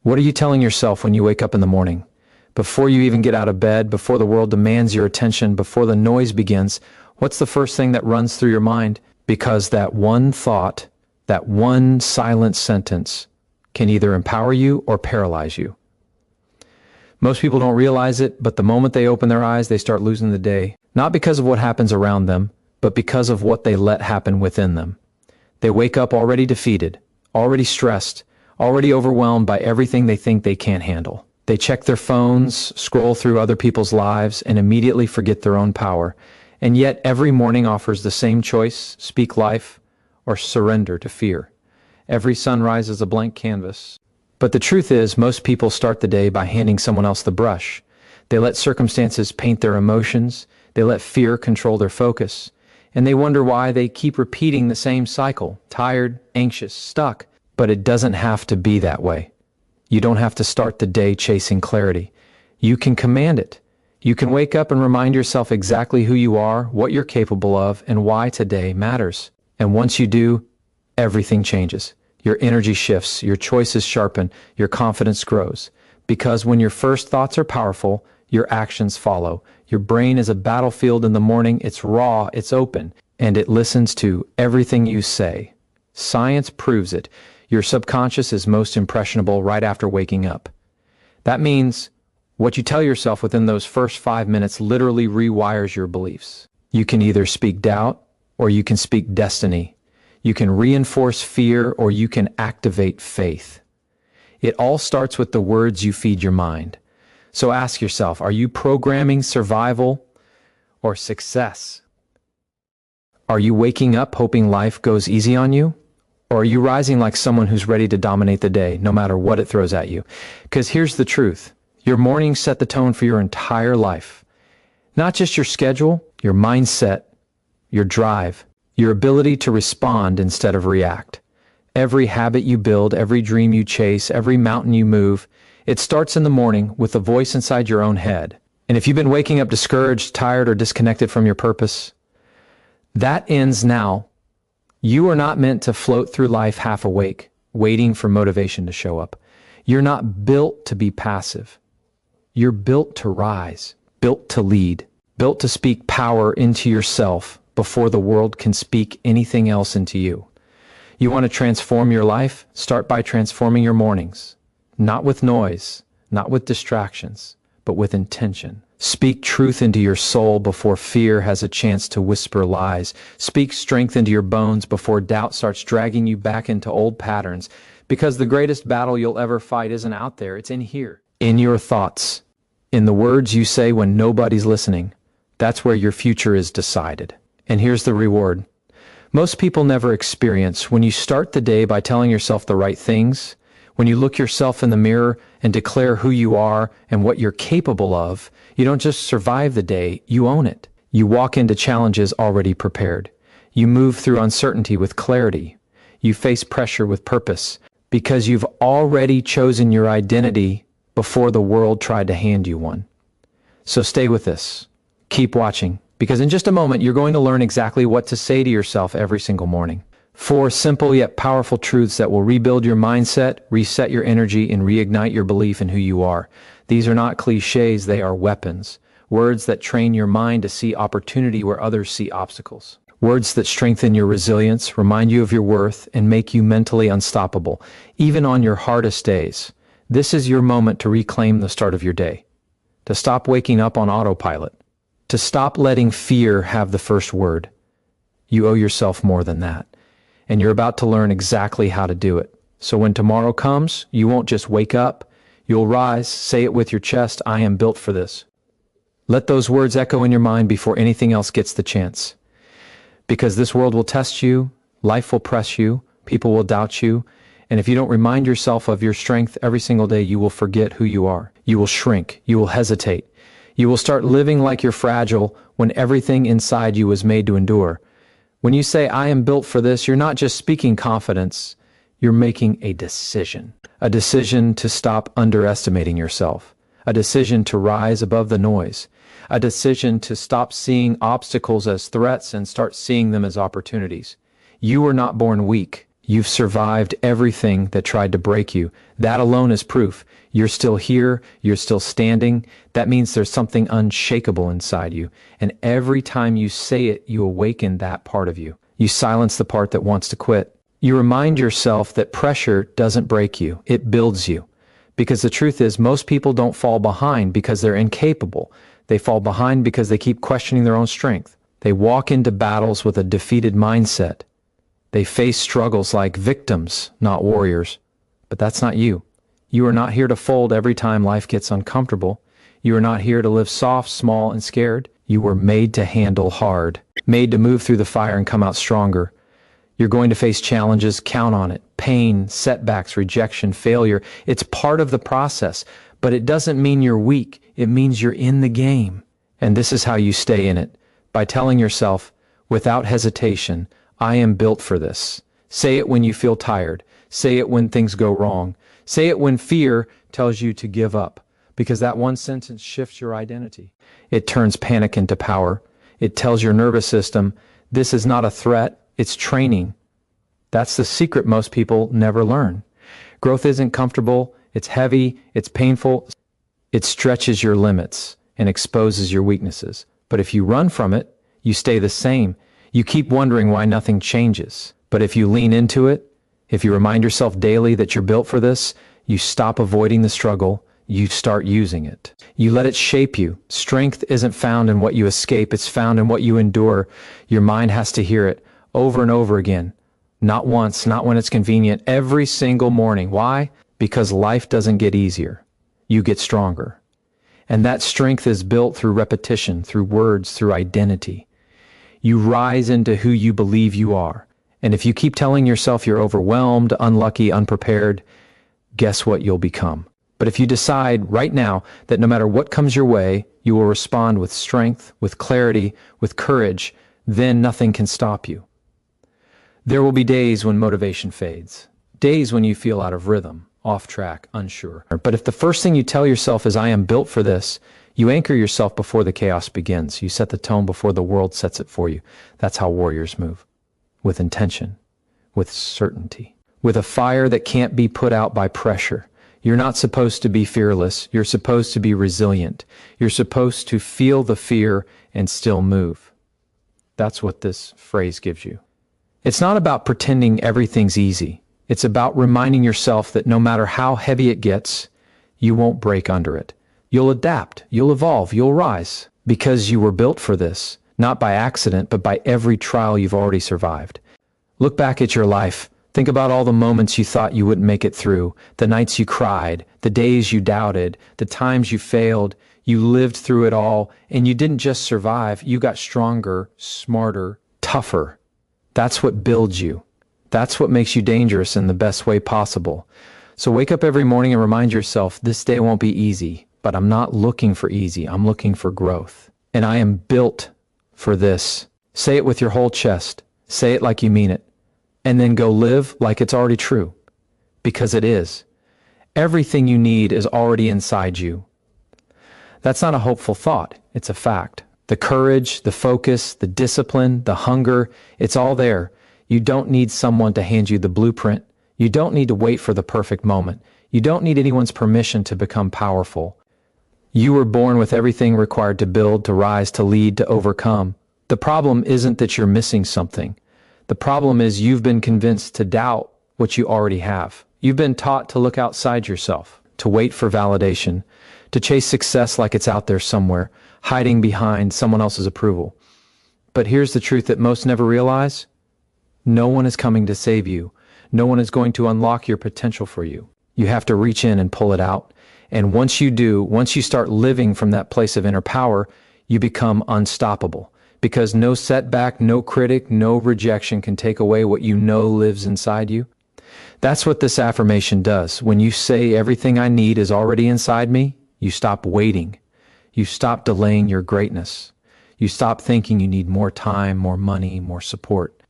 What are you telling yourself when you wake up in the morning? Before you even get out of bed, before the world demands your attention, before the noise begins, what's the first thing that runs through your mind? Because that one thought, that one silent sentence can either empower you or paralyze you. Most people don't realize it, but the moment they open their eyes, they start losing the day. Not because of what happens around them, but because of what they let happen within them. They wake up already defeated, already stressed, already overwhelmed by everything they think they can't handle. They check their phones, scroll through other people's lives, and immediately forget their own power. And yet every morning offers the same choice: speak life or surrender to fear. Every sunrise is a blank canvas. But the truth is, most people start the day by handing someone else the brush. They let circumstances paint their emotions, they let fear control their focus, and they wonder why they keep repeating the same cycle: tired, anxious, stuck. But it doesn't have to be that way. You don't have to start the day chasing clarity. You can command it. You can wake up and remind yourself exactly who you are, what you're capable of, and why today matters. And once you do, everything changes. Your energy shifts, your choices sharpen, your confidence grows. Because when your first thoughts are powerful, your actions follow. Your brain is a battlefield in the morning. It's raw, it's open, and it listens to everything you say. Science proves it. Your subconscious is most impressionable right after waking up. That means what you tell yourself within those first 5 minutes literally rewires your beliefs. You can either speak doubt or you can speak destiny. You can reinforce fear or you can activate faith. It all starts with the words you feed your mind. So ask yourself, are you programming survival or success? Are you waking up hoping life goes easy on you? Or are you rising like someone who's ready to dominate the day, no matter what it throws at you? Because here's the truth. Your mornings set the tone for your entire life. Not just your schedule, your mindset, your drive, your ability to respond instead of react. Every habit you build, every dream you chase, every mountain you move, it starts in the morning with a voice inside your own head. And if you've been waking up discouraged, tired, or disconnected from your purpose, that ends now. You are not meant to float through life half awake, waiting for motivation to show up. You're not built to be passive. You're built to rise, built to lead, built to speak power into yourself before the world can speak anything else into you. You want to transform your life? Start by transforming your mornings. Not with noise, not with distractions, but with intention. Speak truth into your soul before fear has a chance to whisper lies. Speak strength into your bones before doubt starts dragging you back into old patterns. Because the greatest battle you'll ever fight isn't out there, it's in here. In your thoughts. In the words you say when nobody's listening. That's where your future is decided. And here's the reward. Most people never experience when you start the day by telling yourself the right things. When you look yourself in the mirror and declare who you are and what you're capable of, you don't just survive the day, you own it. You walk into challenges already prepared. You move through uncertainty with clarity. You face pressure with purpose because you've already chosen your identity before the world tried to hand you one. So stay with this. Keep watching, because in just a moment, you're going to learn exactly what to say to yourself every single morning. 4 simple yet powerful truths that will rebuild your mindset, reset your energy, and reignite your belief in who you are. These are not cliches, they are weapons. Words that train your mind to see opportunity where others see obstacles. Words that strengthen your resilience, remind you of your worth, and make you mentally unstoppable, even on your hardest days. This is your moment to reclaim the start of your day. To stop waking up on autopilot. To stop letting fear have the first word. You owe yourself more than that. And you're about to learn exactly how to do it. So when tomorrow comes, you won't just wake up. You'll rise, say it with your chest, I am built for this. Let those words echo in your mind before anything else gets the chance. Because this world will test you, life will press you, people will doubt you, and if you don't remind yourself of your strength every single day, you will forget who you are. You will shrink, you will hesitate. You will start living like you're fragile when everything inside you was made to endure. When you say, I am built for this, you're not just speaking confidence, you're making a decision. A decision to stop underestimating yourself. A decision to rise above the noise. A decision to stop seeing obstacles as threats and start seeing them as opportunities. You were not born weak. You've survived everything that tried to break you. That alone is proof. You're still here. You're still standing. That means there's something unshakable inside you. And every time you say it, you awaken that part of you. You silence the part that wants to quit. You remind yourself that pressure doesn't break you. It builds you. Because the truth is, most people don't fall behind because they're incapable. They fall behind because they keep questioning their own strength. They walk into battles with a defeated mindset. They face struggles like victims, not warriors. But that's not you. You are not here to fold every time life gets uncomfortable. You are not here to live soft, small, and scared. You were made to handle hard, made to move through the fire and come out stronger. You're going to face challenges, count on it. Pain, setbacks, rejection, failure. It's part of the process, but it doesn't mean you're weak. It means you're in the game. And this is how you stay in it, by telling yourself, without hesitation, I am built for this. Say it when you feel tired. Say it when things go wrong. Say it when fear tells you to give up, because that one sentence shifts your identity. It turns panic into power. It tells your nervous system, this is not a threat, it's training. That's the secret most people never learn. Growth isn't comfortable, it's heavy, it's painful. It stretches your limits and exposes your weaknesses. But if you run from it, you stay the same. You keep wondering why nothing changes. But if you lean into it, if you remind yourself daily that you're built for this, you stop avoiding the struggle, you start using it. You let it shape you. Strength isn't found in what you escape, it's found in what you endure. Your mind has to hear it over and over again. Not once, not when it's convenient, every single morning. Why? Because life doesn't get easier. You get stronger. And that strength is built through repetition, through words, through identity. You rise into who you believe you are. And if you keep telling yourself you're overwhelmed, unlucky, unprepared, guess what you'll become? But if you decide right now that no matter what comes your way, you will respond with strength, with clarity, with courage, then nothing can stop you. There will be days when motivation fades, days when you feel out of rhythm, off track, unsure. But if the first thing you tell yourself is, I am built for this, you anchor yourself before the chaos begins. You set the tone before the world sets it for you. That's how warriors move. With intention, with certainty, with a fire that can't be put out by pressure. You're not supposed to be fearless. You're supposed to be resilient. You're supposed to feel the fear and still move. That's what this phrase gives you. It's not about pretending everything's easy. It's about reminding yourself that no matter how heavy it gets, you won't break under it. You'll adapt, you'll evolve, you'll rise, because you were built for this, not by accident, but by every trial you've already survived. Look back at your life. Think about all the moments you thought you wouldn't make it through, the nights you cried, the days you doubted, the times you failed. You lived through it all, and you didn't just survive, you got stronger, smarter, tougher. That's what builds you. That's what makes you dangerous in the best way possible. So wake up every morning and remind yourself, this day won't be easy. But I'm not looking for easy, I'm looking for growth. And I am built for this. Say it with your whole chest. Say it like you mean it. And then go live like it's already true. Because it is. Everything you need is already inside you. That's not a hopeful thought, it's a fact. The courage, the focus, the discipline, the hunger, it's all there. You don't need someone to hand you the blueprint. You don't need to wait for the perfect moment. You don't need anyone's permission to become powerful. You were born with everything required to build, to rise, to lead, to overcome. The problem isn't that you're missing something. The problem is you've been convinced to doubt what you already have. You've been taught to look outside yourself, to wait for validation, to chase success like it's out there somewhere, hiding behind someone else's approval. But here's the truth that most never realize. No one is coming to save you. No one is going to unlock your potential for you. You have to reach in and pull it out. And once you do, once you start living from that place of inner power, you become unstoppable. Because no setback, no critic, no rejection can take away what you know lives inside you. That's what this affirmation does. When you say everything I need is already inside me, you stop waiting. You stop delaying your greatness. You stop thinking you need more time, more money, more support.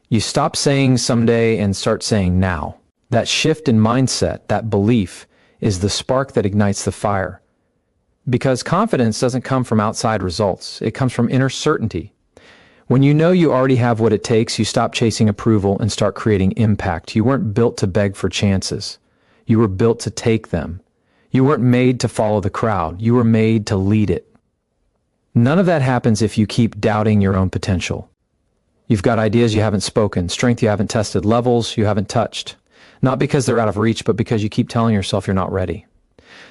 You stop saying someday and start saying now. That shift in mindset, that belief, is the spark that ignites the fire. Because confidence doesn't come from outside results. It comes from inner certainty. When you know you already have what it takes, you stop chasing approval and start creating impact. You weren't built to beg for chances. You were built to take them. You weren't made to follow the crowd. You were made to lead it. None of that happens if you keep doubting your own potential. You've got ideas you haven't spoken, strength you haven't tested, levels you haven't touched. Not because they're out of reach, but because you keep telling yourself you're not ready.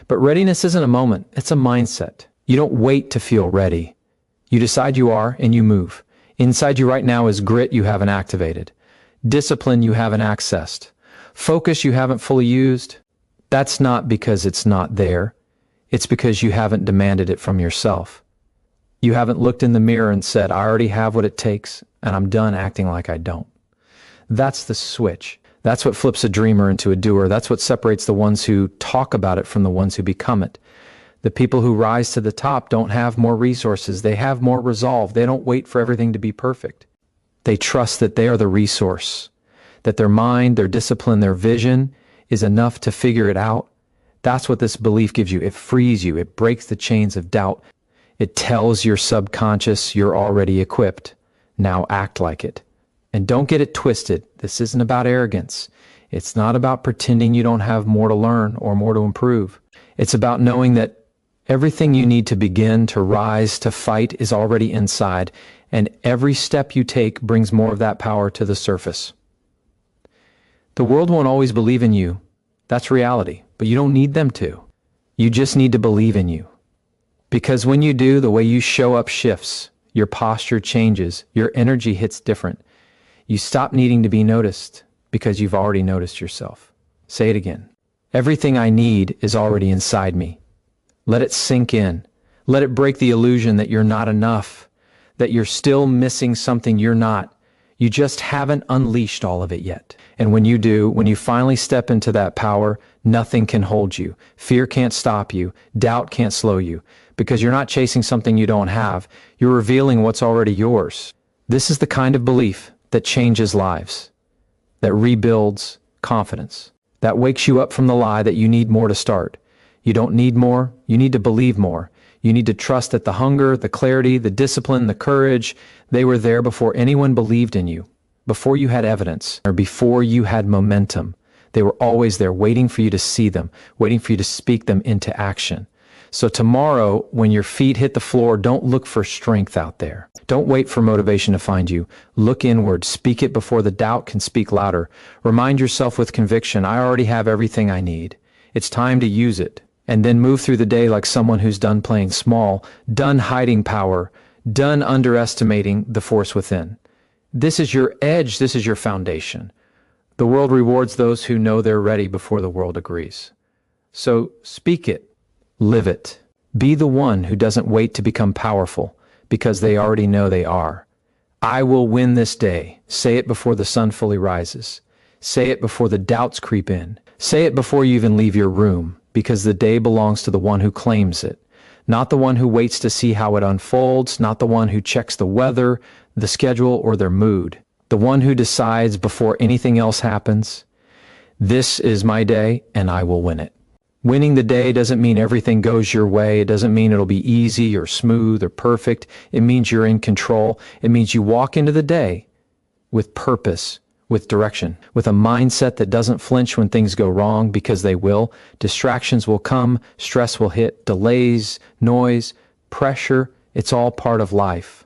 But readiness isn't a moment, it's a mindset. You don't wait to feel ready. You decide you are, and you move. Inside you right now is grit you haven't activated, discipline you haven't accessed, focus you haven't fully used. That's not because it's not there. It's because you haven't demanded it from yourself. You haven't looked in the mirror and said, I already have what it takes, and I'm done acting like I don't. That's the switch. That's what flips a dreamer into a doer. That's what separates the ones who talk about it from the ones who become it. The people who rise to the top don't have more resources. They have more resolve. They don't wait for everything to be perfect. They trust that they are the resource, that their mind, their discipline, their vision is enough to figure it out. That's what this belief gives you. It frees you. It breaks the chains of doubt. It tells your subconscious you're already equipped. Now act like it. And don't get it twisted. This isn't about arrogance. It's not about pretending you don't have more to learn or more to improve. It's about knowing that everything you need to begin, to rise, to fight is already inside, and every step you take brings more of that power to the surface. The world won't always believe in you. That's reality, but you don't need them to. You just need to believe in you. Because when you do, the way you show up shifts, your posture changes, your energy hits different. You stop needing to be noticed because you've already noticed yourself. Say it again. Everything I need is already inside me. Let it sink in. Let it break the illusion that you're not enough, that you're still missing something you're not. You just haven't unleashed all of it yet. And when you do, when you finally step into that power, nothing can hold you. Fear can't stop you. Doubt can't slow you. Because you're not chasing something you don't have. You're revealing what's already yours. This is the kind of belief that changes lives, that rebuilds confidence, that wakes you up from the lie that you need more to start. You don't need more. You need to believe more. You need to trust that the hunger, the clarity, the discipline, the courage, they were there before anyone believed in you, before you had evidence, or before you had momentum. They were always there waiting for you to see them, waiting for you to speak them into action. So tomorrow, when your feet hit the floor, don't look for strength out there. Don't wait for motivation to find you. Look inward. Speak it before the doubt can speak louder. Remind yourself with conviction, I already have everything I need. It's time to use it. And then move through the day like someone who's done playing small, done hiding power, done underestimating the force within. This is your edge. This is your foundation. The world rewards those who know they're ready before the world agrees. So speak it. Live it. Be the one who doesn't wait to become powerful because they already know they are. I will win this day. Say it before the sun fully rises. Say it before the doubts creep in. Say it before you even leave your room, because the day belongs to the one who claims it, not the one who waits to see how it unfolds, not the one who checks the weather, the schedule, or their mood, the one who decides before anything else happens, this is my day and I will win it. Winning the day doesn't mean everything goes your way. It doesn't mean it'll be easy or smooth or perfect. It means you're in control. It means you walk into the day with purpose, with direction, with a mindset that doesn't flinch when things go wrong, because they will. Distractions will come, stress will hit, delays, noise, pressure. It's all part of life.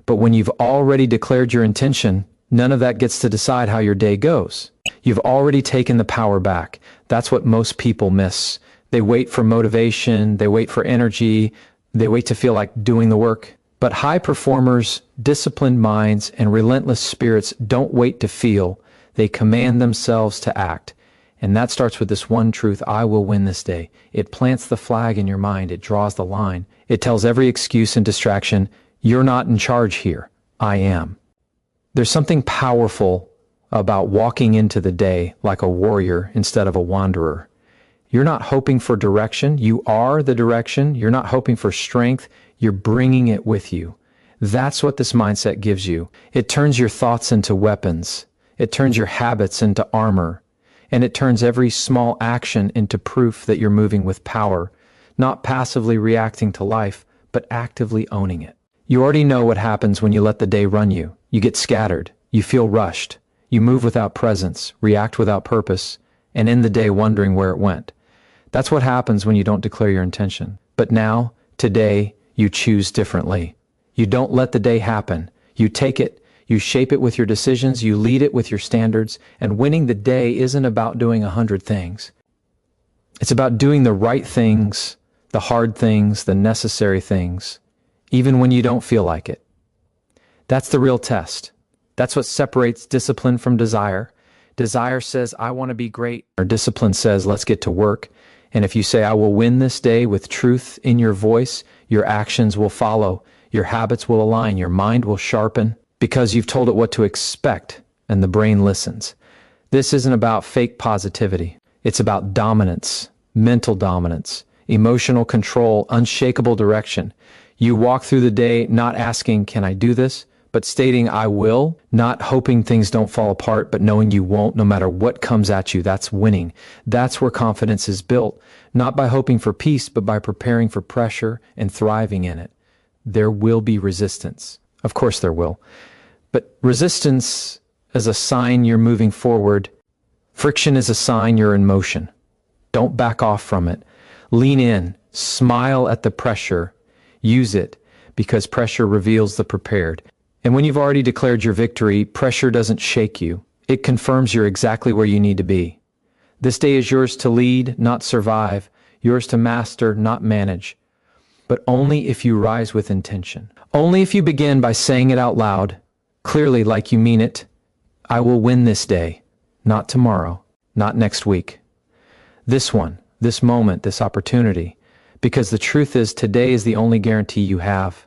But when you've already declared your intention, none of that gets to decide how your day goes. You've already taken the power back. That's what most people miss. They wait for motivation, they wait for energy, they wait to feel like doing the work. But high performers, disciplined minds, and relentless spirits don't wait to feel. They command themselves to act. And that starts with this one truth: I will win this day. It plants the flag in your mind. It draws the line. It tells every excuse and distraction, you're not in charge here. I am. There's something powerful about walking into the day like a warrior instead of a wanderer. You're not hoping for direction. You are the direction. You're not hoping for strength. You're bringing it with you. That's what this mindset gives you. It turns your thoughts into weapons. It turns your habits into armor. And it turns every small action into proof that you're moving with power, not passively reacting to life, but actively owning it. You already know what happens when you let the day run you. You get scattered. You feel rushed. You move without presence, react without purpose, and end the day wondering where it went. That's what happens when you don't declare your intention. But now, today, you choose differently. You don't let the day happen. You take it, you shape it with your decisions, you lead it with your standards, and winning the day isn't about doing 100 things. It's about doing the right things, the hard things, the necessary things, even when you don't feel like it. That's the real test. That's what separates discipline from desire. Desire says, I want to be great, or discipline says, let's get to work. And if you say, I will win this day with truth in your voice, your actions will follow, your habits will align, your mind will sharpen, because you've told it what to expect, and the brain listens. This isn't about fake positivity. It's about dominance, mental dominance, emotional control, unshakable direction. You walk through the day not asking, can I do this? But stating, I will, not hoping things don't fall apart, but knowing you won't no matter what comes at you. That's winning. That's where confidence is built, not by hoping for peace, but by preparing for pressure and thriving in it. There will be resistance. Of course there will. But resistance is a sign you're moving forward. Friction is a sign you're in motion. Don't back off from it. Lean in, smile at the pressure, use it, because pressure reveals the prepared. And when you've already declared your victory, pressure doesn't shake you. It confirms you're exactly where you need to be. This day is yours to lead, not survive, yours to master, not manage. But only if you rise with intention. Only if you begin by saying it out loud, clearly like you mean it. I will win this day, not tomorrow, not next week. This one, this moment, this opportunity. Because the truth is, today is the only guarantee you have.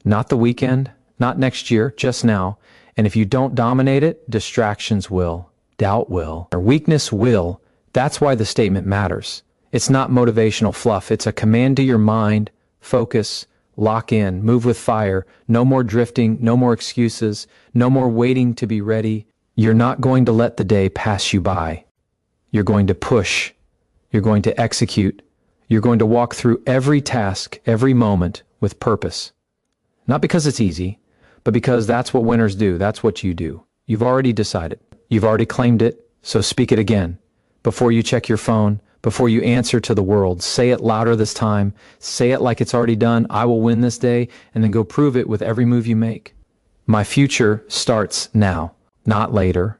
Not the weekend, not next year, just now. And if you don't dominate it, distractions will, doubt will, or weakness will. That's why the statement matters. It's not motivational fluff. It's a command to your mind. Focus, lock in, move with fire. No more drifting, no more excuses, no more waiting to be ready. You're not going to let the day pass you by. You're going to push. You're going to execute. You're going to walk through every task, every moment with purpose. Not because it's easy, but because that's what winners do. That's what you do. You've already decided. You've already claimed it, so speak it again. Before you check your phone, before you answer to the world, say it louder this time. Say it like it's already done. I will win this day, and then go prove it with every move you make. My future starts now, not later,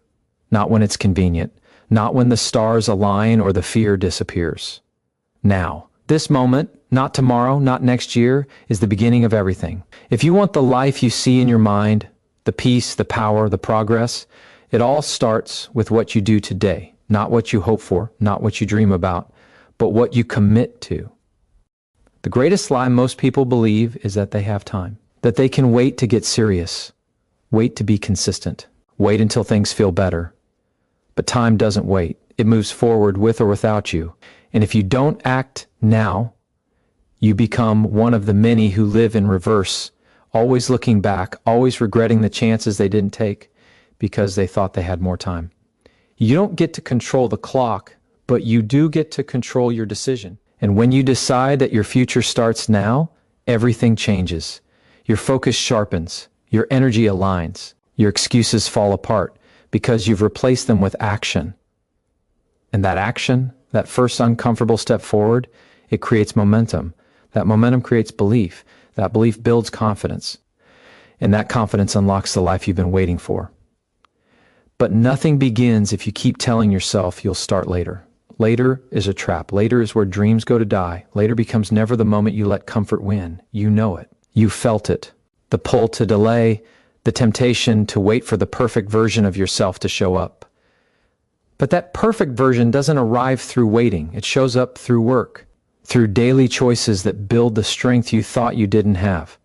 not when it's convenient, not when the stars align or the fear disappears. Now. This moment, not tomorrow, not next year, is the beginning of everything. If you want the life you see in your mind, the peace, the power, the progress, it all starts with what you do today. Not what you hope for, not what you dream about, but what you commit to. The greatest lie most people believe is that they have time, that they can wait to get serious, wait to be consistent, wait until things feel better. But time doesn't wait. It moves forward with or without you. And if you don't act now, you become one of the many who live in reverse, always looking back, always regretting the chances they didn't take because they thought they had more time. You don't get to control the clock, but you do get to control your decision. And when you decide that your future starts now, everything changes. Your focus sharpens, your energy aligns, your excuses fall apart because you've replaced them with action. And that action, that first uncomfortable step forward, it creates momentum. That momentum creates belief. That belief builds confidence. And that confidence unlocks the life you've been waiting for. But nothing begins if you keep telling yourself you'll start later. Later is a trap. Later is where dreams go to die. Later becomes never the moment you let comfort win. You know it. You felt it. The pull to delay, the temptation to wait for the perfect version of yourself to show up. But that perfect version doesn't arrive through waiting. It shows up through work, through daily choices that build the strength you thought you didn't have.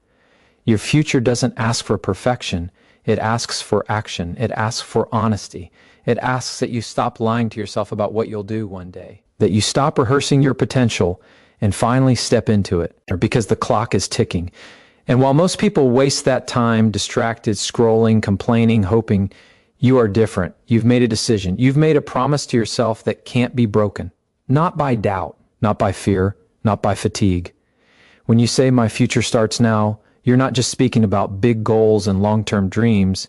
Your future doesn't ask for perfection. It asks for action. It asks for honesty. It asks that you stop lying to yourself about what you'll do one day, that you stop rehearsing your potential and finally step into it, because the clock is ticking. And while most people waste that time distracted, scrolling, complaining, hoping, you are different. You've made a decision. You've made a promise to yourself that can't be broken. Not by doubt, not by fear, not by fatigue. When you say my future starts now, You're not just speaking about big goals and long-term dreams.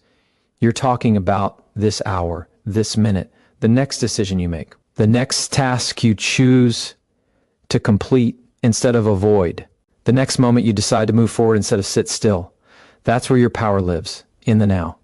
You're talking about this hour, this minute, the next decision you make, the next task you choose to complete instead of avoid, the next moment you decide to move forward instead of sit still. That's where your power lives, in the now.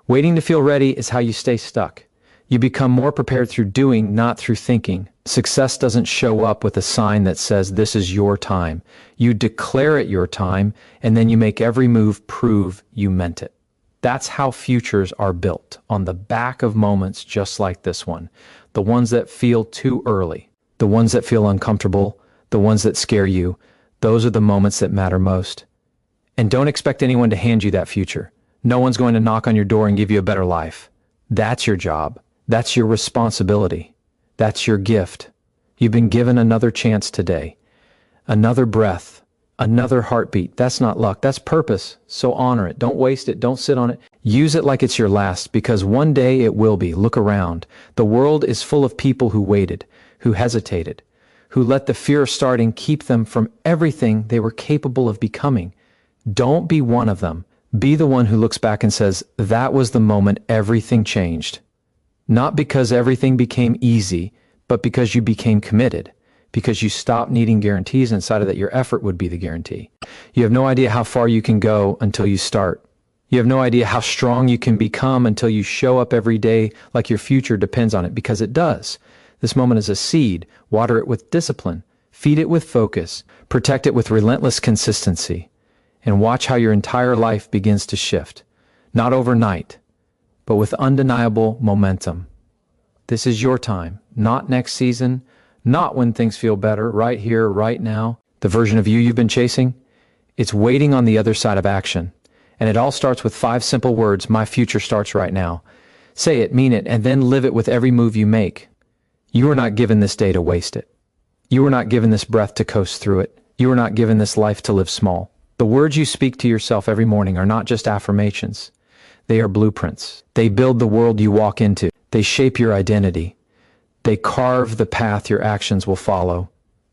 Waiting to feel ready is how you stay stuck. You become more prepared through doing, not through thinking. Success doesn't show up with a sign that says this is your time. You declare it your time, and then you make every move prove you meant it. That's how futures are built, on the back of moments just like this one. The ones that feel too early, the ones that feel uncomfortable, the ones that scare you. Those are the moments that matter most. And don't expect anyone to hand you that future. No one's going to knock on your door and give you a better life. That's your job. That's your responsibility. That's your gift. You've been given another chance today. Another breath. Another heartbeat. That's not luck. That's purpose. So honor it. Don't waste it. Don't sit on it. Use it like it's your last, because one day it will be. Look around. The world is full of people who waited, who hesitated, who let the fear of starting keep them from everything they were capable of becoming. Don't be one of them. Be the one who looks back and says, that was the moment everything changed. Not because everything became easy, but because you became committed, because you stopped needing guarantees and decided that your effort would be the guarantee. You have no idea how far you can go until you start. You have no idea how strong you can become until you show up every day like your future depends on it, because it does. This moment is a seed. Water it with discipline. Feed it with focus. Protect it with relentless consistency. And watch how your entire life begins to shift. Not overnight, but with undeniable momentum. This is your time, not next season, not when things feel better, right here, right now. The version of you've been chasing, it's waiting on the other side of action. And it all starts with 5 simple words: my future starts right now. Say it, mean it, and then live it with every move you make. You are not given this day to waste it. You are not given this breath to coast through it. You are not given this life to live small. The words you speak to yourself every morning are not just affirmations. They are blueprints. They build the world you walk into. They shape your identity. They carve the path your actions will follow.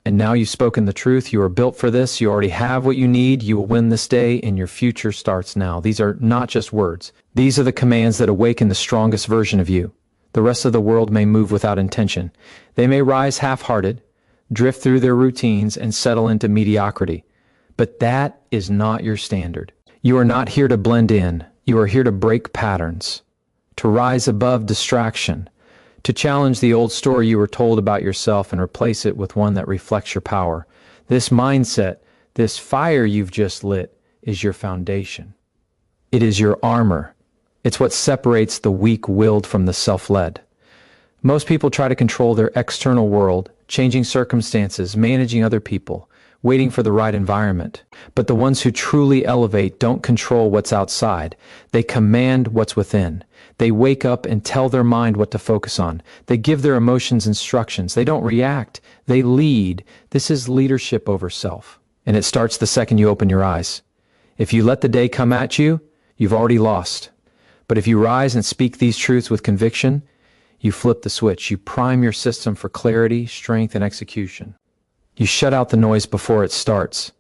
And now you've spoken the truth. You are built for this. You already have what you need. You will win this day, and your future starts now. These are not just words. These are the commands that awaken the strongest version of you. The rest of the world may move without intention. They may rise half-hearted, drift through their routines, and settle into mediocrity. But that is not your standard. You are not here to blend in. You are here to break patterns, to rise above distraction, to challenge the old story you were told about yourself and replace it with one that reflects your power. This mindset, this fire you've just lit, is your foundation. It is your armor. It's what separates the weak-willed from the self-led. Most people try to control their external world, changing circumstances, managing other people, waiting for the right environment. But the ones who truly elevate don't control what's outside. They command what's within. They wake up and tell their mind what to focus on. They give their emotions instructions. They don't react. They lead. This is leadership over self. And it starts the second you open your eyes. If you let the day come at you, you've already lost. But if you rise and speak these truths with conviction, you flip the switch. You prime your system for clarity, strength, and execution. You shut out the noise before it starts.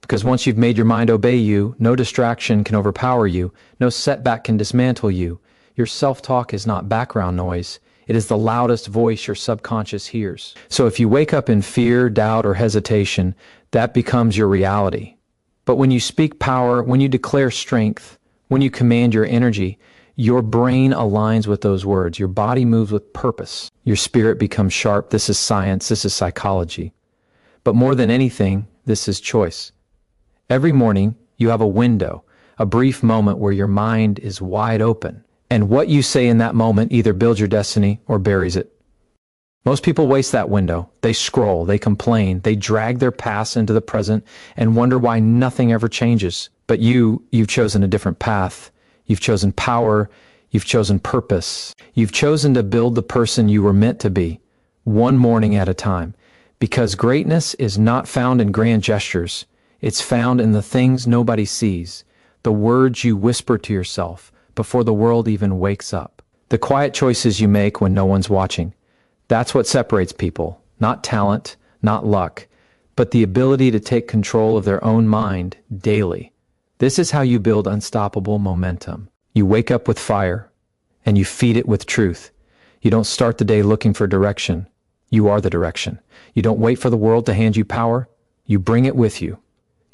Because once you've made your mind obey you, no distraction can overpower you. No setback can dismantle you. Your self-talk is not background noise. It is the loudest voice your subconscious hears. So if you wake up in fear, doubt, or hesitation, that becomes your reality. But when you speak power, when you declare strength, when you command your energy, your brain aligns with those words. Your body moves with purpose. Your spirit becomes sharp. This is science. This is psychology. But more than anything, this is choice. Every morning, you have a window, a brief moment where your mind is wide open. And what you say in that moment either builds your destiny or buries it. Most people waste that window. They scroll, they complain, they drag their past into the present and wonder why nothing ever changes. But you've chosen a different path. You've chosen power. You've chosen purpose. You've chosen to build the person you were meant to be, one morning at a time. Because greatness is not found in grand gestures. It's found in the things nobody sees, the words you whisper to yourself before the world even wakes up, the quiet choices you make when no one's watching. That's what separates people, not talent, not luck, but the ability to take control of their own mind daily. This is how you build unstoppable momentum. You wake up with fire, and you feed it with truth. You don't start the day looking for direction. You are the direction. You don't wait for the world to hand you power. You bring it with you.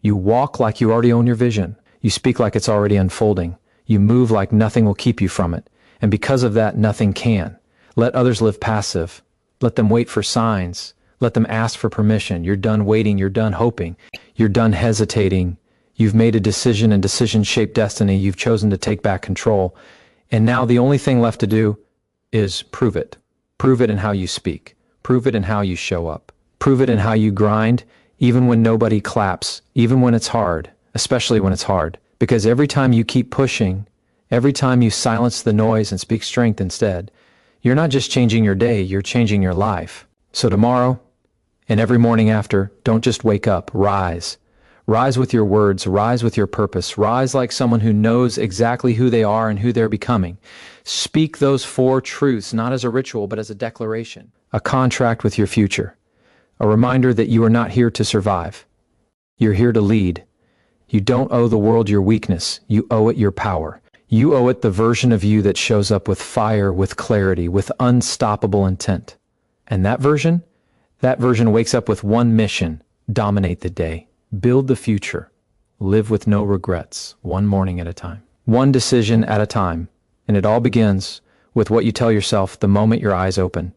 You walk like you already own your vision. You speak like it's already unfolding. You move like nothing will keep you from it. And because of that, nothing can. Let others live passive. Let them wait for signs. Let them ask for permission. You're done waiting. You're done hoping. You're done hesitating. You've made a decision, and decisions shape destiny. You've chosen to take back control. And now the only thing left to do is prove it. Prove it in how you speak. Prove it in how you show up. Prove it in how you grind, even when nobody claps, even when it's hard, especially when it's hard. Because every time you keep pushing, every time you silence the noise and speak strength instead, you're not just changing your day, you're changing your life. So tomorrow, and every morning after, don't just wake up, rise. Rise with your words, rise with your purpose, rise like someone who knows exactly who they are and who they're becoming. Speak those 4 truths, not as a ritual, but as a declaration, a contract with your future, a reminder that you are not here to survive. You're here to lead. You don't owe the world your weakness, you owe it your power. You owe it the version of you that shows up with fire, with clarity, with unstoppable intent. And that version wakes up with one mission: dominate the day. Build the future. Live with no regrets, one morning at a time. One decision at a time. And it all begins with what you tell yourself the moment your eyes open.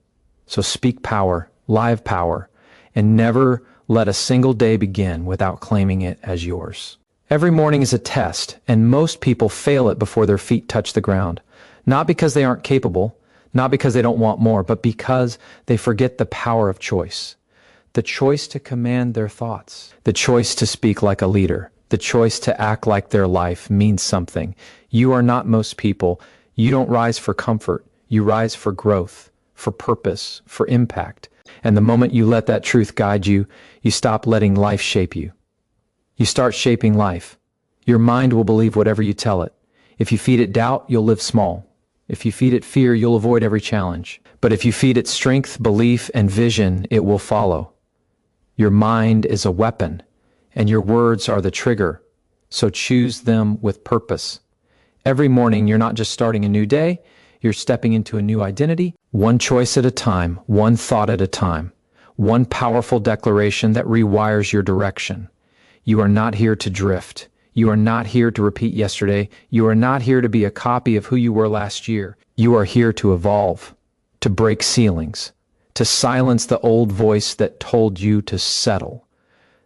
So speak power, live power, and never let a single day begin without claiming it as yours. Every morning is a test, and most people fail it before their feet touch the ground. Not because they aren't capable, not because they don't want more, but because they forget the power of choice. The choice to command their thoughts, the choice to speak like a leader, the choice to act like their life means something. You are not most people. You don't rise for comfort. You rise for growth, for purpose, for impact. And the moment you let that truth guide you, you stop letting life shape you. You start shaping life. Your mind will believe whatever you tell it. If you feed it doubt, you'll live small. If you feed it fear, you'll avoid every challenge. But if you feed it strength, belief, and vision, it will follow. Your mind is a weapon, and your words are the trigger. So choose them with purpose. Every morning, you're not just starting a new day, you're stepping into a new identity, one choice at a time, one thought at a time, one powerful declaration that rewires your direction. You are not here to drift. You are not here to repeat yesterday. You are not here to be a copy of who you were last year. You are here to evolve, to break ceilings, to silence the old voice that told you to settle.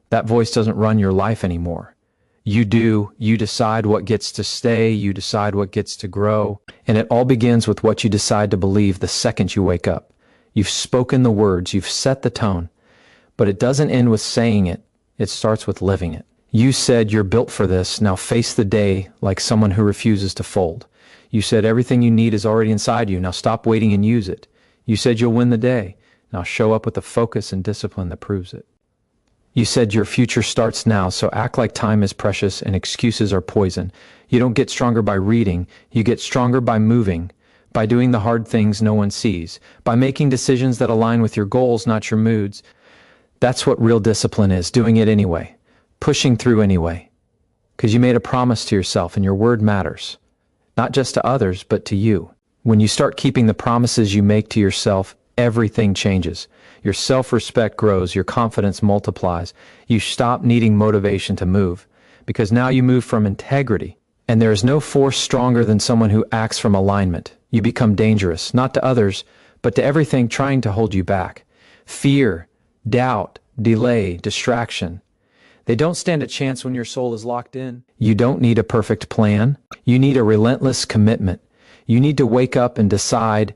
That voice doesn't run your life anymore. You do. You decide what gets to stay. You decide what gets to grow. And it all begins with what you decide to believe the second you wake up. You've spoken the words. You've set the tone. But it doesn't end with saying it. It starts with living it. You said you're built for this. Now face the day like someone who refuses to fold. You said everything you need is already inside you. Now stop waiting and use it. You said you'll win the day. Now show up with the focus and discipline that proves it. You said your future starts now, so act like time is precious and excuses are poison. You don't get stronger by reading. You get stronger by moving, by doing the hard things no one sees, by making decisions that align with your goals, not your moods. That's what real discipline is, doing it anyway, pushing through anyway. Because you made a promise to yourself and your word matters, not just to others, but to you. When you start keeping the promises you make to yourself, everything changes. Your self-respect grows, your confidence multiplies. You stop needing motivation to move, because now you move from integrity. And there is no force stronger than someone who acts from alignment. You become dangerous, not to others, but to everything trying to hold you back. Fear, doubt, delay, distraction. They don't stand a chance when your soul is locked in. You don't need a perfect plan. You need a relentless commitment. You need to wake up and decide,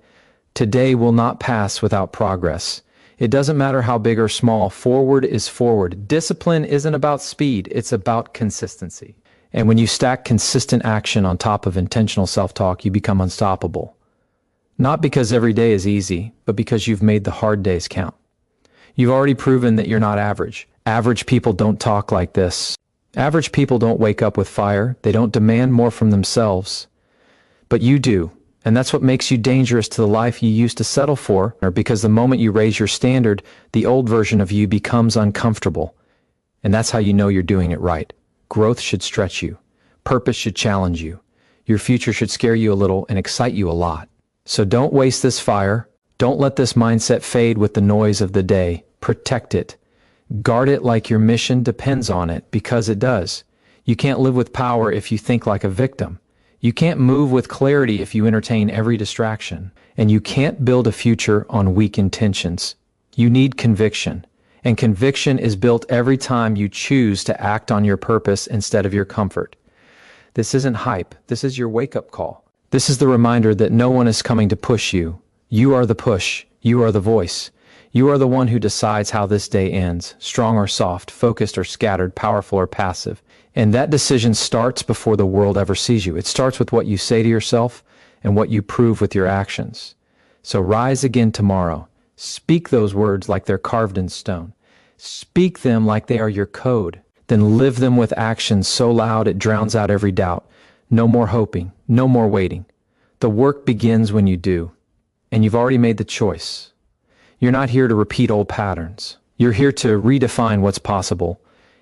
today will not pass without progress. It doesn't matter how big or small, forward is forward. Discipline isn't about speed, it's about consistency. And when you stack consistent action on top of intentional self-talk, you become unstoppable. Not because every day is easy, but because you've made the hard days count. You've already proven that you're not average. Average people don't talk like this. Average people don't wake up with fire. They don't demand more from themselves. But you do. And that's what makes you dangerous to the life you used to settle for, because the moment you raise your standard, the old version of you becomes uncomfortable. And that's how you know you're doing it right. Growth should stretch you. Purpose should challenge you. Your future should scare you a little and excite you a lot. So don't waste this fire. Don't let this mindset fade with the noise of the day. Protect it. Guard it like your mission depends on it, because it does. You can't live with power if you think like a victim. You can't move with clarity if you entertain every distraction. And you can't build a future on weak intentions. You need conviction. And conviction is built every time you choose to act on your purpose instead of your comfort. This isn't hype. This is your wake-up call. This is the reminder that no one is coming to push you. You are the push. You are the voice. You are the one who decides how this day ends, strong or soft, focused or scattered, powerful or passive. And that decision starts before the world ever sees you. It starts with what you say to yourself and what you prove with your actions. So rise again tomorrow. Speak those words like they're carved in stone. Speak them like they are your code. Then live them with actions so loud it drowns out every doubt. No more hoping. No more waiting. The work begins when you do. And you've already made the choice. You're not here to repeat old patterns. You're here to redefine what's possible.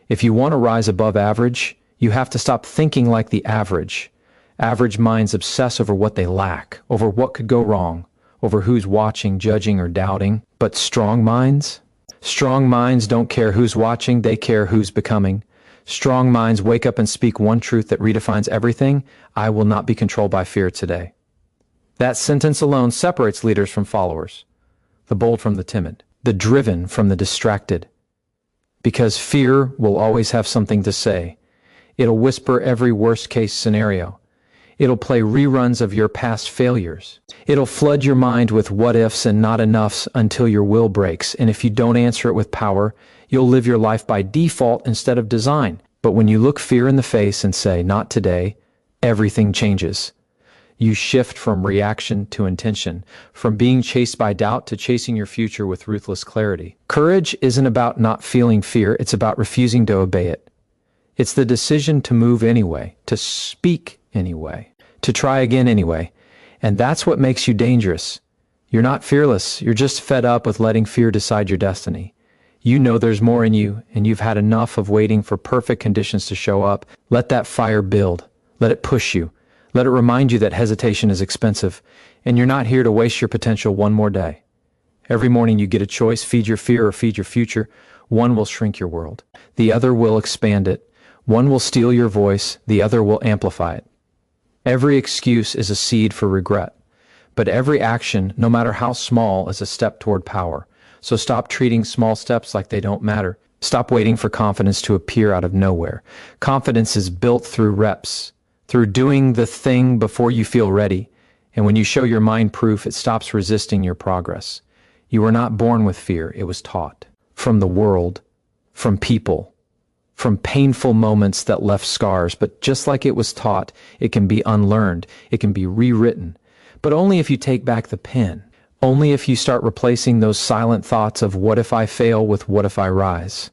If you want to rise above average, you have to stop thinking like the average. Average minds obsess over what they lack, over what could go wrong, over who's watching, judging, or doubting. But strong minds don't care who's watching, they care who's becoming. Strong minds wake up and speak one truth that redefines everything: I will not be controlled by fear today. That sentence alone separates leaders from followers, the bold from the timid, the driven from the distracted. Because fear will always have something to say. It'll whisper every worst-case scenario. It'll play reruns of your past failures. It'll flood your mind with what-ifs and not-enoughs until your will breaks. And if you don't answer it with power, you'll live your life by default instead of design. But when you look fear in the face and say, not today, everything changes. You shift from reaction to intention, from being chased by doubt to chasing your future with ruthless clarity. Courage isn't about not feeling fear, it's about refusing to obey it. It's the decision to move anyway, to speak anyway, to try again anyway. And that's what makes you dangerous. You're not fearless, you're just fed up with letting fear decide your destiny. You know there's more in you, and you've had enough of waiting for perfect conditions to show up. Let that fire build. Let it push you. Let it remind you that hesitation is expensive, and you're not here to waste your potential one more day. Every morning you get a choice: feed your fear or feed your future. One will shrink your world. The other will expand it. One will steal your voice. The other will amplify it. Every excuse is a seed for regret, but every action, no matter how small, is a step toward power. So stop treating small steps like they don't matter. Stop waiting for confidence to appear out of nowhere. Confidence is built through reps, through doing the thing before you feel ready. And when you show your mind proof, it stops resisting your progress. You were not born with fear. It was taught. From the world, from people, from painful moments that left scars. But just like it was taught, it can be unlearned. It can be rewritten. But only if you take back the pen. Only if you start replacing those silent thoughts of what if I fail with what if I rise.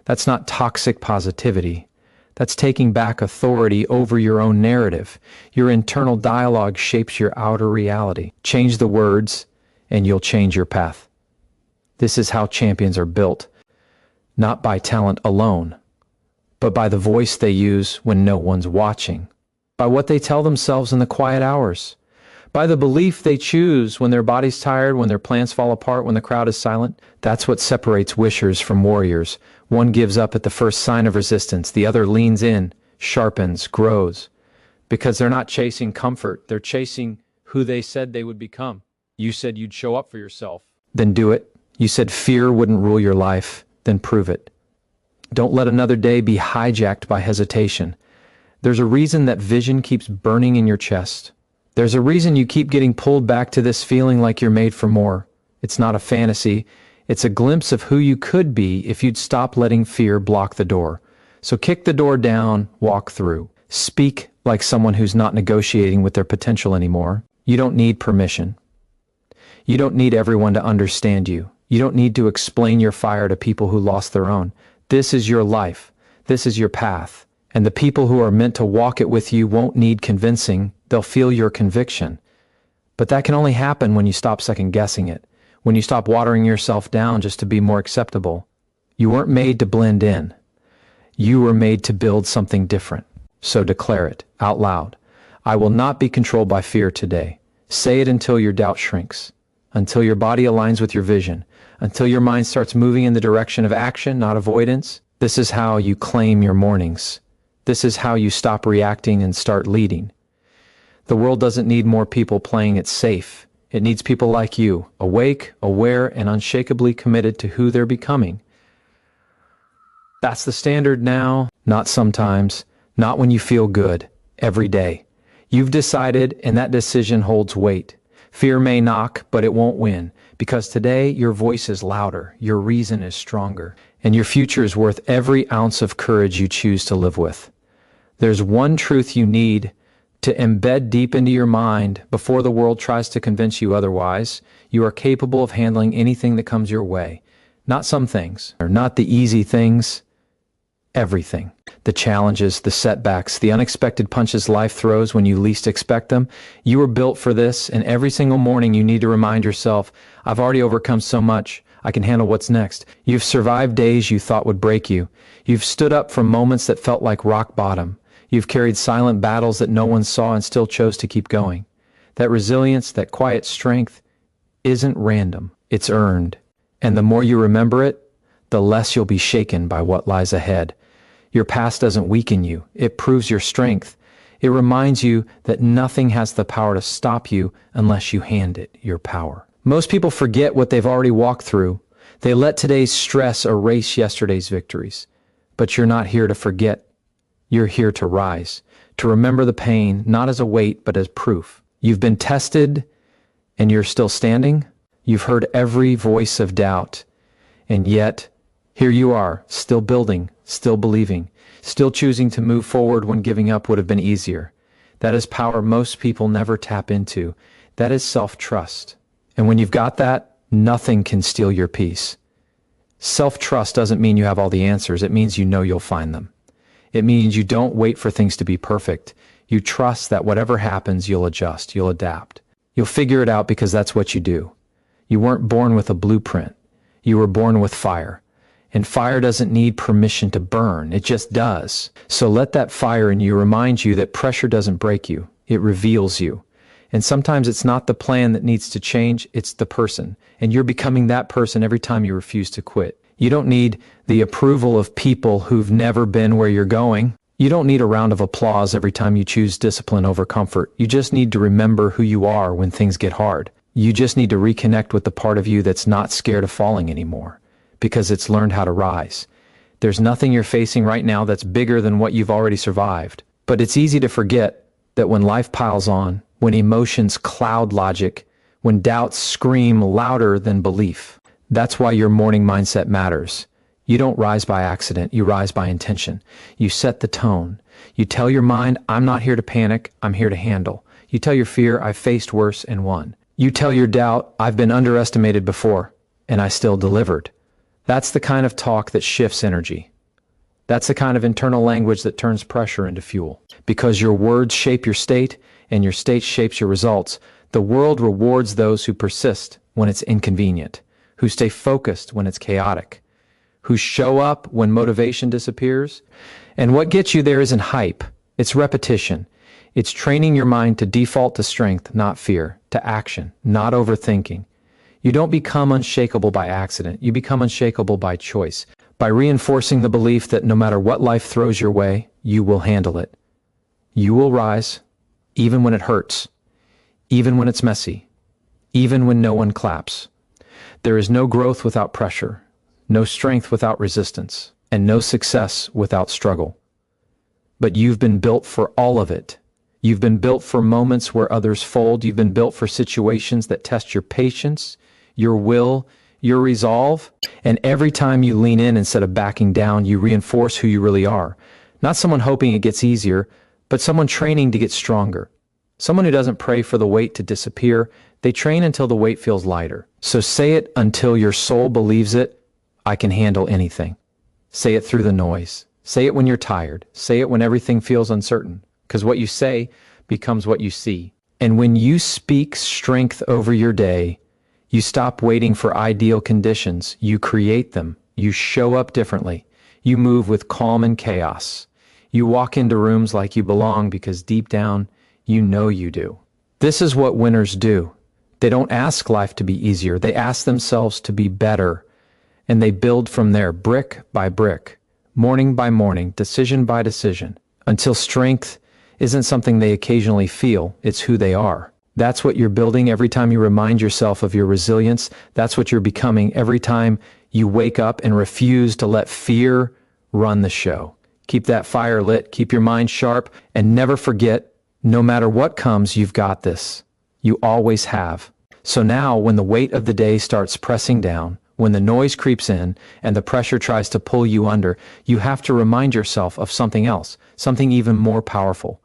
That's not toxic positivity. That's taking back authority over your own narrative. Your internal dialogue shapes your outer reality. Change the words, and you'll change your path. This is how champions are built, not by talent alone, but by the voice they use when no one's watching, by what they tell themselves in the quiet hours, by the belief they choose when their body's tired, when their plans fall apart, when the crowd is silent. That's what separates wishers from warriors. One gives up at the first sign of resistance. The other leans in, sharpens, grows. Because they're not chasing comfort. They're chasing who they said they would become. You said you'd show up for yourself. Then do it. You said fear wouldn't rule your life. Then prove it. Don't let another day be hijacked by hesitation. There's a reason that vision keeps burning in your chest. There's a reason you keep getting pulled back to this feeling like you're made for more. It's not a fantasy. It's a glimpse of who you could be if you'd stop letting fear block the door. So kick the door down, walk through. Speak like someone who's not negotiating with their potential anymore. You don't need permission. You don't need everyone to understand you. You don't need to explain your fire to people who lost their own. This is your life. This is your path. And the people who are meant to walk it with you won't need convincing. They'll feel your conviction. But that can only happen when you stop second-guessing it, when you stop watering yourself down just to be more acceptable. You weren't made to blend in. You were made to build something different. So declare it out loud. I will not be controlled by fear today. Say it until your doubt shrinks, until your body aligns with your vision, until your mind starts moving in the direction of action, not avoidance. This is how you claim your mornings. This is how you stop reacting and start leading. The world doesn't need more people playing it safe. It needs people like you, awake, aware, and unshakably committed to who they're becoming. That's the standard now, not sometimes, not when you feel good, every day. You've decided, and that decision holds weight. Fear may knock, but it won't win, because today your voice is louder, your reason is stronger, and your future is worth every ounce of courage you choose to live with. There's one truth you need to embed deep into your mind before the world tries to convince you otherwise. You are capable of handling anything that comes your way. Not some things, or not the easy things, everything. The challenges, the setbacks, the unexpected punches life throws when you least expect them. You were built for this, and every single morning you need to remind yourself, I've already overcome so much. I can handle what's next. You've survived days you thought would break you. You've stood up from moments that felt like rock bottom. You've carried silent battles that no one saw and still chose to keep going. That resilience, that quiet strength, isn't random. It's earned. And the more you remember it, the less you'll be shaken by what lies ahead. Your past doesn't weaken you. It proves your strength. It reminds you that nothing has the power to stop you unless you hand it your power. Most people forget what they've already walked through. They let today's stress erase yesterday's victories. But you're not here to forget. You're here to rise, to remember the pain, not as a weight, but as proof. You've been tested, and you're still standing. You've heard every voice of doubt, and yet, here you are, still building, still believing, still choosing to move forward when giving up would have been easier. That is power most people never tap into. That is self-trust. And when you've got that, nothing can steal your peace. Self-trust doesn't mean you have all the answers. It means you know you'll find them. It means you don't wait for things to be perfect. You trust that whatever happens, you'll adjust, you'll adapt. You'll figure it out because that's what you do. You weren't born with a blueprint. You were born with fire. And fire doesn't need permission to burn. It just does. So let that fire in you remind you that pressure doesn't break you. It reveals you. And sometimes it's not the plan that needs to change, it's the person. And you're becoming that person every time you refuse to quit. You don't need the approval of people who've never been where you're going. You don't need a round of applause every time you choose discipline over comfort. You just need to remember who you are when things get hard. You just need to reconnect with the part of you that's not scared of falling anymore, because it's learned how to rise. There's nothing you're facing right now that's bigger than what you've already survived. But it's easy to forget that when life piles on, when emotions cloud logic, when doubts scream louder than belief, that's why your morning mindset matters. You don't rise by accident, you rise by intention. You set the tone. You tell your mind, I'm not here to panic, I'm here to handle. You tell your fear, I've faced worse and won. You tell your doubt, I've been underestimated before, and I still delivered. That's the kind of talk that shifts energy. That's the kind of internal language that turns pressure into fuel. Because your words shape your state, and your state shapes your results, the world rewards those who persist when it's inconvenient, who stay focused when it's chaotic, who show up when motivation disappears. And what gets you there isn't hype, it's repetition. It's training your mind to default to strength, not fear, to action, not overthinking. You don't become unshakable by accident, you become unshakable by choice, by reinforcing the belief that no matter what life throws your way, you will handle it. You will rise, even when it hurts, even when it's messy, even when no one claps. There is no growth without pressure, no strength without resistance, and no success without struggle. But you've been built for all of it. You've been built for moments where others fold. You've been built for situations that test your patience, your will, your resolve. And every time you lean in instead of backing down, you reinforce who you really are. Not someone hoping it gets easier, but someone training to get stronger. Someone who doesn't pray for the weight to disappear. They train until the weight feels lighter. So say it until your soul believes it. I can handle anything. Say it through the noise. Say it when you're tired. Say it when everything feels uncertain. Because what you say becomes what you see. And when you speak strength over your day, you stop waiting for ideal conditions. You create them. You show up differently. You move with calm and chaos. You walk into rooms like you belong because deep down, you know you do. This is what winners do. They don't ask life to be easier. They ask themselves to be better. And they build from there, brick by brick, morning by morning, decision by decision, until strength isn't something they occasionally feel, it's who they are. That's what you're building every time you remind yourself of your resilience. That's what you're becoming every time you wake up and refuse to let fear run the show. Keep that fire lit, keep your mind sharp, and never forget, no matter what comes, you've got this. You always have. So now, when the weight of the day starts pressing down, when the noise creeps in and the pressure tries to pull you under, you have to remind yourself of something else, something even more powerful.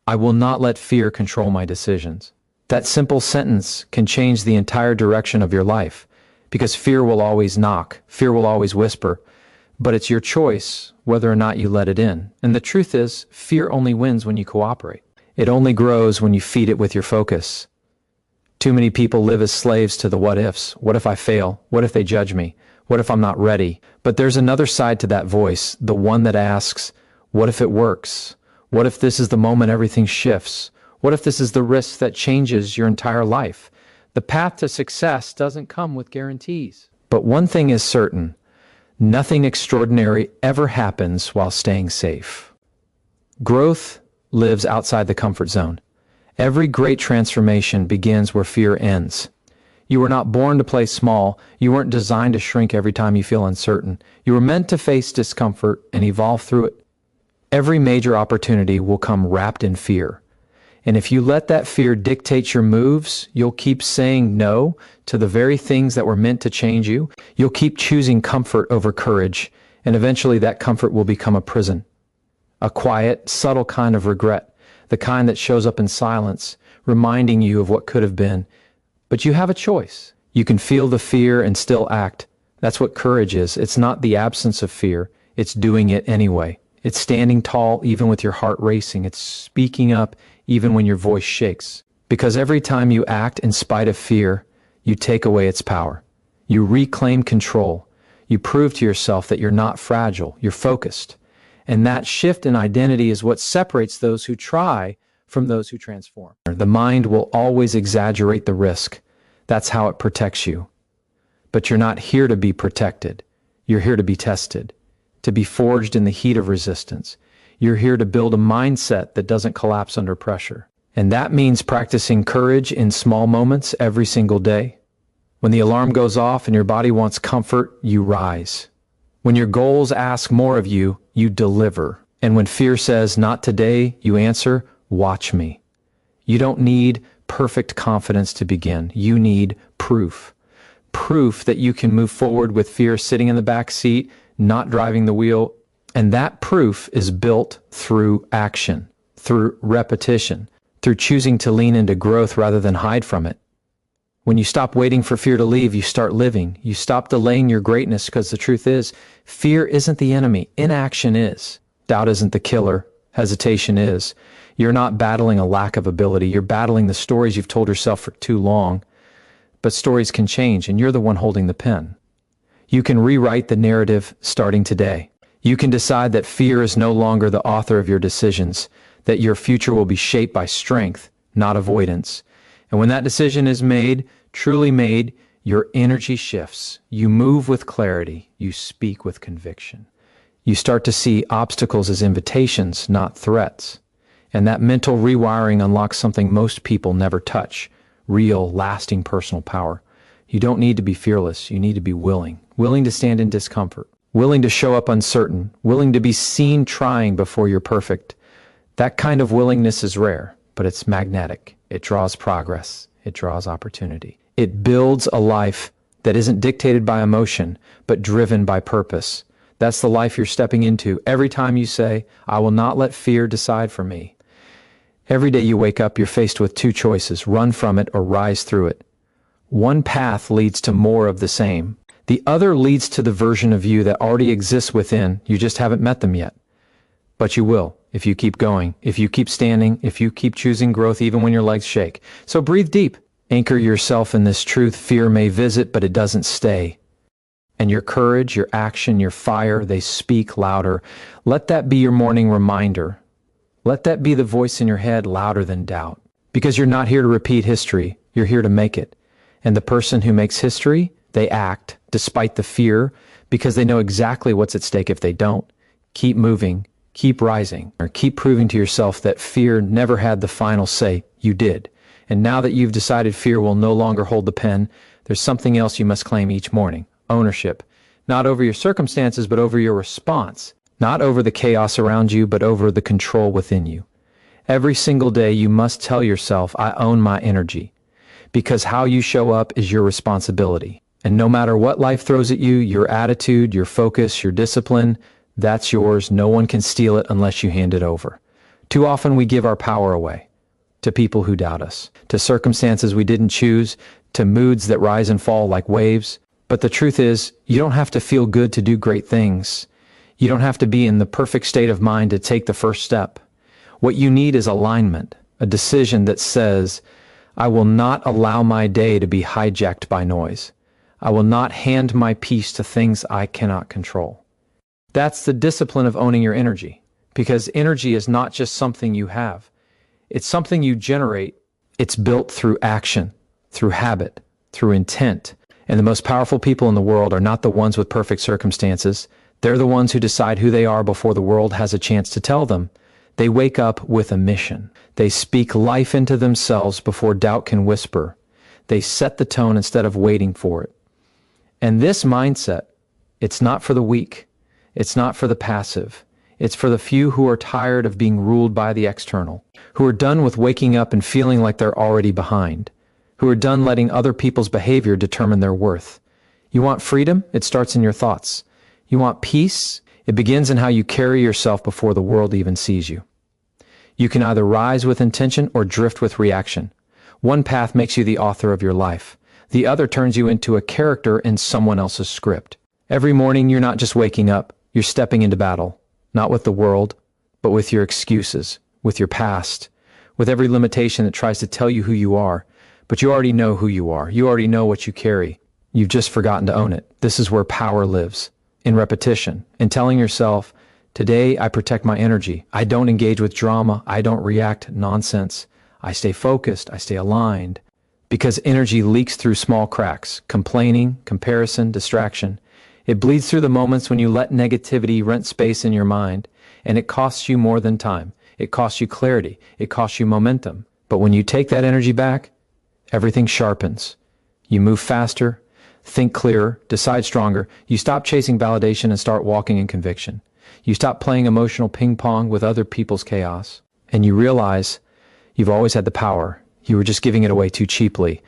I will not let fear control my decisions. That simple sentence can change the entire direction of your life, because fear will always knock, fear will always whisper, but it's your choice whether or not you let it in. And the truth is, fear only wins when you cooperate. It only grows when you feed it with your focus. Too many people live as slaves to the what ifs. What if I fail? What if they judge me? What if I'm not ready? But there's another side to that voice, the one that asks, what if it works? What if this is the moment everything shifts? What if this is the risk that changes your entire life? The path to success doesn't come with guarantees. But one thing is certain, nothing extraordinary ever happens while staying safe. Growth lives outside the comfort zone. Every great transformation begins where fear ends. You were not born to play small. You weren't designed to shrink every time you feel uncertain. You were meant to face discomfort and evolve through it. Every major opportunity will come wrapped in fear. And if you let that fear dictate your moves, you'll keep saying no to the very things that were meant to change you. You'll keep choosing comfort over courage, and eventually that comfort will become a prison. A quiet, subtle kind of regret. The kind that shows up in silence, reminding you of what could have been. But you have a choice. You can feel the fear and still act. That's what courage is. It's not the absence of fear. It's doing it anyway. It's standing tall even with your heart racing. It's speaking up even when your voice shakes. Because every time you act in spite of fear, you take away its power. You reclaim control. You prove to yourself that you're not fragile. You're focused. And that shift in identity is what separates those who try from those who transform. The mind will always exaggerate the risk. That's how it protects you. But you're not here to be protected. You're here to be tested, to be forged in the heat of resistance. You're here to build a mindset that doesn't collapse under pressure. And that means practicing courage in small moments every single day. When the alarm goes off and your body wants comfort, you rise. When your goals ask more of you, you deliver. And when fear says, not today, you answer, watch me. You don't need perfect confidence to begin. You need proof. Proof that you can move forward with fear sitting in the back seat, not driving the wheel. And that proof is built through action, through repetition, through choosing to lean into growth rather than hide from it. When you stop waiting for fear to leave, you start living. You stop delaying your greatness, because the truth is, fear isn't the enemy. Inaction is. Doubt isn't the killer. Hesitation is. You're not battling a lack of ability. You're battling the stories you've told yourself for too long. But stories can change, and you're the one holding the pen. You can rewrite the narrative starting today. You can decide that fear is no longer the author of your decisions, that your future will be shaped by strength, not avoidance. And when that decision is made, truly made, your energy shifts. You move with clarity. You speak with conviction. You start to see obstacles as invitations, not threats. And that mental rewiring unlocks something most people never touch, real, lasting personal power. You don't need to be fearless. You need to be willing. Willing to stand in discomfort. Willing to show up uncertain. Willing to be seen trying before you're perfect. That kind of willingness is rare, but it's magnetic. It draws progress. It draws opportunity. It builds a life that isn't dictated by emotion, but driven by purpose. That's the life you're stepping into every time you say, I will not let fear decide for me. Every day you wake up, you're faced with two choices: run from it or rise through it. One path leads to more of the same. The other leads to the version of you that already exists within. You just haven't met them yet. But you will, if you keep going, if you keep standing, if you keep choosing growth even when your legs shake. So breathe deep. Anchor yourself in this truth. Fear may visit, but it doesn't stay. And your courage, your action, your fire, they speak louder. Let that be your morning reminder. Let that be the voice in your head louder than doubt. Because you're not here to repeat history, you're here to make it. And the person who makes history, they act despite the fear because they know exactly what's at stake if they don't. Keep moving, keep rising, or keep proving to yourself that fear never had the final say. You did. And now that you've decided fear will no longer hold the pen, there's something else you must claim each morning. Ownership. Not over your circumstances, but over your response. Not over the chaos around you, but over the control within you. Every single day you must tell yourself, I own my energy. Because how you show up is your responsibility. And no matter what life throws at you, your attitude, your focus, your discipline, that's yours. No one can steal it unless you hand it over. Too often we give our power away to people who doubt us, to circumstances we didn't choose, to moods that rise and fall like waves. But the truth is, you don't have to feel good to do great things. You don't have to be in the perfect state of mind to take the first step. What you need is alignment, a decision that says, I will not allow my day to be hijacked by noise. I will not hand my peace to things I cannot control. That's the discipline of owning your energy, because energy is not just something you have. It's something you generate. It's built through action, through habit, through intent. And the most powerful people in the world are not the ones with perfect circumstances. They're the ones who decide who they are before the world has a chance to tell them. They wake up with a mission. They speak life into themselves before doubt can whisper. They set the tone instead of waiting for it. And this mindset, it's not for the weak. It's not for the passive. It's for the few who are tired of being ruled by the external, who are done with waking up and feeling like they're already behind, who are done letting other people's behavior determine their worth. You want freedom? It starts in your thoughts. You want peace? It begins in how you carry yourself before the world even sees you. You can either rise with intention or drift with reaction. One path makes you the author of your life. The other turns you into a character in someone else's script. Every morning, you're not just waking up, you're stepping into battle, not with the world, but with your excuses, with your past, with every limitation that tries to tell you who you are. But you already know who you are. You already know what you carry. You've just forgotten to own it. This is where power lives, in repetition, in telling yourself, today I protect my energy. I don't engage with drama. I don't react nonsense. I stay focused. I stay aligned. Because energy leaks through small cracks, complaining, comparison, distraction. It bleeds through the moments when you let negativity rent space in your mind, and it costs you more than time. It costs you clarity. It costs you momentum. But when you take that energy back, everything sharpens. You move faster, think clearer, decide stronger. You stop chasing validation and start walking in conviction. You stop playing emotional ping pong with other people's chaos. And you realize you've always had the power. You were just giving it away too cheaply.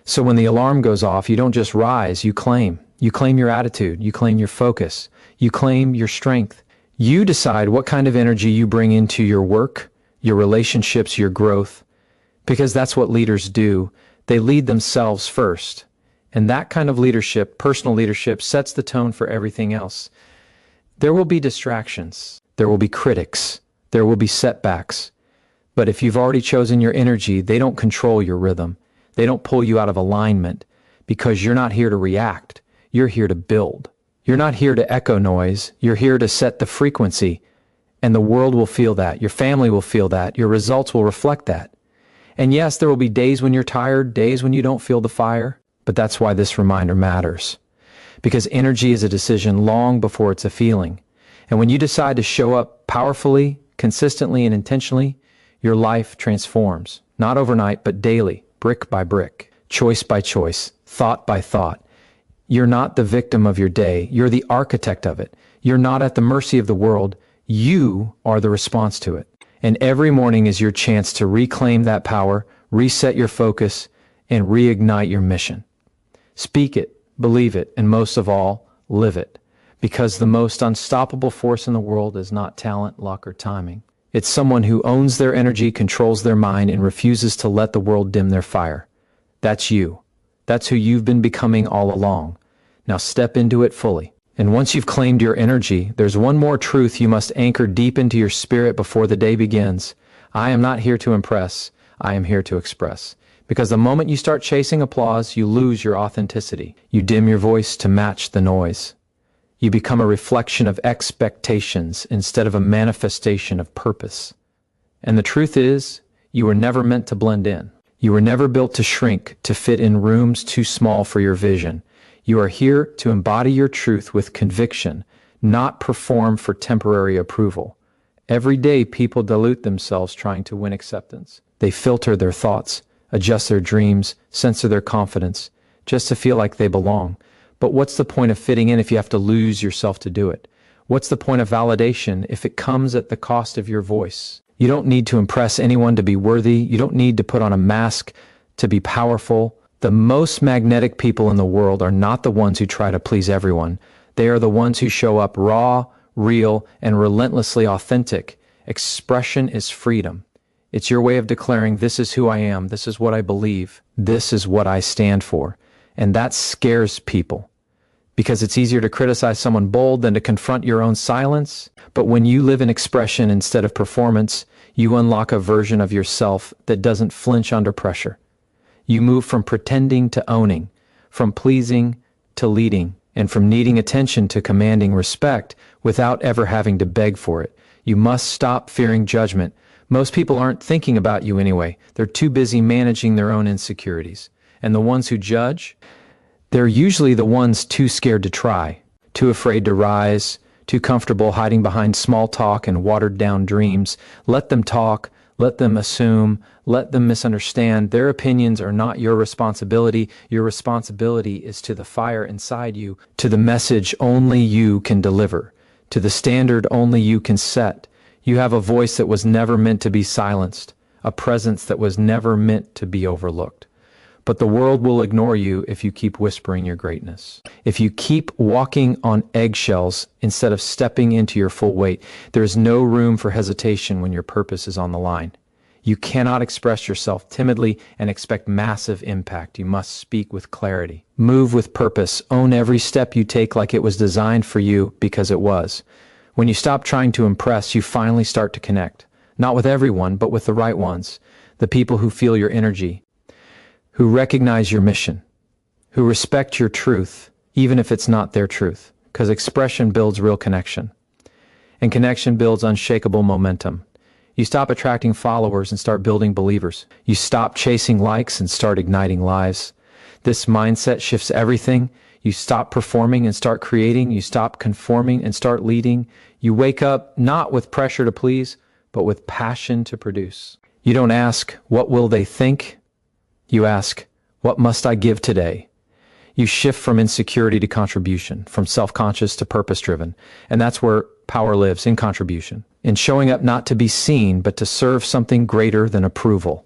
So when the alarm goes off, you don't just rise, you claim. You claim your attitude. You claim your focus. You claim your strength. You decide what kind of energy you bring into your work, your relationships, your growth. Because that's what leaders do. They lead themselves first. And that kind of leadership, personal leadership, sets the tone for everything else. There will be distractions. There will be critics. There will be setbacks. But if you've already chosen your energy, they don't control your rhythm. They don't pull you out of alignment because you're not here to react. You're here to build. You're not here to echo noise. You're here to set the frequency. And the world will feel that. Your family will feel that. Your results will reflect that. And yes, there will be days when you're tired, days when you don't feel the fire, but that's why this reminder matters. Because energy is a decision long before it's a feeling. And when you decide to show up powerfully, consistently, and intentionally, your life transforms. Not overnight, but daily, brick by brick, choice by choice, thought by thought. You're not the victim of your day. You're the architect of it. You're not at the mercy of the world. You are the response to it. And every morning is your chance to reclaim that power, reset your focus, and reignite your mission. Speak it, believe it, and most of all, live it. Because the most unstoppable force in the world is not talent, luck, or timing. It's someone who owns their energy, controls their mind, and refuses to let the world dim their fire. That's you. That's who you've been becoming all along. Now step into it fully. And once you've claimed your energy, there's one more truth you must anchor deep into your spirit before the day begins. I am not here to impress. I am here to express. Because the moment you start chasing applause, you lose your authenticity. You dim your voice to match the noise. You become a reflection of expectations instead of a manifestation of purpose. And the truth is, you were never meant to blend in. You were never built to shrink, to fit in rooms too small for your vision. You are here to embody your truth with conviction, not perform for temporary approval. Every day, people dilute themselves trying to win acceptance. They filter their thoughts, adjust their dreams, censor their confidence, just to feel like they belong. But what's the point of fitting in if you have to lose yourself to do it? What's the point of validation if it comes at the cost of your voice? You don't need to impress anyone to be worthy. You don't need to put on a mask to be powerful. The most magnetic people in the world are not the ones who try to please everyone. They are the ones who show up raw, real, and relentlessly authentic. Expression is freedom. It's your way of declaring, this is who I am, this is what I believe, this is what I stand for. And that scares people, because it's easier to criticize someone bold than to confront your own silence. But when you live in expression instead of performance, you unlock a version of yourself that doesn't flinch under pressure. You move from pretending to owning, from pleasing to leading, and from needing attention to commanding respect without ever having to beg for it. You must stop fearing judgment. Most people aren't thinking about you anyway. They're too busy managing their own insecurities. And the ones who judge, they're usually the ones too scared to try, too afraid to rise, too comfortable hiding behind small talk and watered-down dreams. Let them talk, let them assume, let them misunderstand. Their opinions are not your responsibility. Your responsibility is to the fire inside you, to the message only you can deliver, to the standard only you can set. You have a voice that was never meant to be silenced, a presence that was never meant to be overlooked. But the world will ignore you if you keep whispering your greatness. If you keep walking on eggshells instead of stepping into your full weight, there is no room for hesitation when your purpose is on the line. You cannot express yourself timidly and expect massive impact. You must speak with clarity. Move with purpose. Own every step you take like it was designed for you, because it was. When you stop trying to impress, you finally start to connect. Not with everyone, but with the right ones. The people who feel your energy, who recognize your mission, who respect your truth, even if it's not their truth. Because expression builds real connection. And connection builds unshakable momentum. You stop attracting followers and start building believers. You stop chasing likes and start igniting lives. This mindset shifts everything. You stop performing and start creating. You stop conforming and start leading. You wake up not with pressure to please, but with passion to produce. You don't ask, what will they think? You ask, what must I give today? You shift from insecurity to contribution, from self-conscious to purpose-driven. And that's where power lives, in contribution. In showing up not to be seen, but to serve something greater than approval.